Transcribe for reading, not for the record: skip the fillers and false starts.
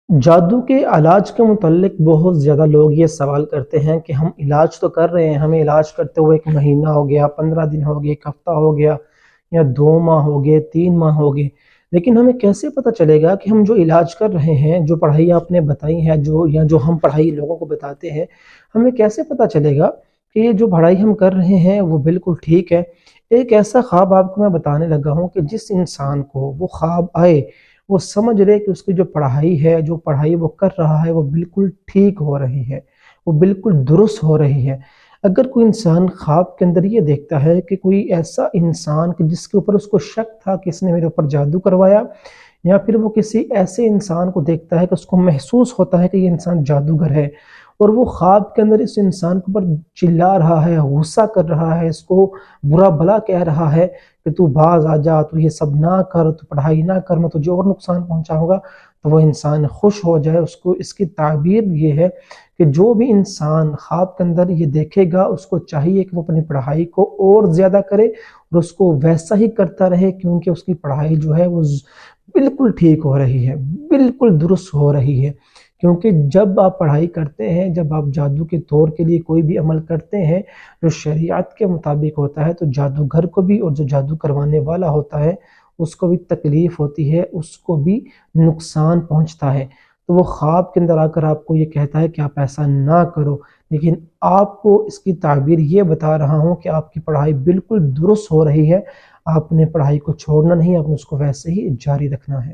جادو کے علاج کے متعلق بہت زیادہ لوگ یہ سوال کرتے ہیں کہ ہم علاج تو کر رہے ہیں، ہمیں علاج کرتے ہوئے 1 مہینہ ہو گیا، 15 دن ہو گئے، 1 ہفتہ ہو گیا یا 2 ماہ ہو گئے، 3 ماہ ہو گئے، لیکن ہمیں کیسے پتہ چلے گا کہ ہم جو علاج کر رہے ہیں، جو پڑھائی آپ نے بتائی ہے جو ہم پڑھائی لوگوں کو بتاتے ہیں، ہمیں کیسے پتہ چلے گا کہ یہ جو پڑھائی ہم کر رہے ہیں وہ بالکل ٹھیک ہے؟ ایک ایسا خواب آپ کو میں بتانے لگا ہوں کہ جس انسان کو وہ خواب آئے، وہ سمجھ لے کہ اس کی جو پڑھائی ہے، جو پڑھائی وہ کر رہا ہے وہ بالکل ٹھیک ہو رہی ہے، وہ بالکل درست ہو رہی ہے۔ اگر کوئی انسان خواب کے اندر یہ دیکھتا ہے کہ کوئی ایسا انسان کہ جس کے اوپر اس کو شک تھا کہ اس نے میرے اوپر جادو کروایا، یا پھر وہ کسی ایسے انسان کو دیکھتا ہے کہ اس کو محسوس ہوتا ہے کہ یہ انسان جادوگر ہے، اور وہ خواب کے اندر اس انسان کے اوپر چلا رہا ہے، غصہ کر رہا ہے، اس کو برا بھلا کہہ رہا ہے کہ تو باز آ جا، تو یہ سب نہ کر، تو پڑھائی نہ کر، میں تجھے اور نقصان پہنچاؤں گا، تو وہ انسان خوش ہو جائے۔ اس کی تعبیر یہ ہے کہ جو بھی انسان خواب کے اندر یہ دیکھے گا، اس کو چاہیے کہ وہ اپنی پڑھائی کو اور زیادہ کرے اور اس کو ویسا ہی کرتا رہے، کیونکہ اس کی پڑھائی جو ہے وہ بالکل ٹھیک ہو رہی ہے، بالکل درست ہو رہی ہے۔ کیونکہ جب آپ پڑھائی کرتے ہیں، جب آپ جادو کے طور کے لیے کوئی بھی عمل کرتے ہیں جو شریعت کے مطابق ہوتا ہے، تو جادوگر کو بھی اور جو جادو کروانے والا ہوتا ہے اس کو بھی تکلیف ہوتی ہے، اس کو بھی نقصان پہنچتا ہے۔ تو وہ خواب کے اندر آ کر آپ کو یہ کہتا ہے کہ آپ ایسا نہ کرو، لیکن آپ کو اس کی تعبیر یہ بتا رہا ہوں کہ آپ کی پڑھائی بالکل درست ہو رہی ہے، آپ نے پڑھائی کو چھوڑنا نہیں، آپ نے اس کو ویسے ہی جاری رکھنا ہے۔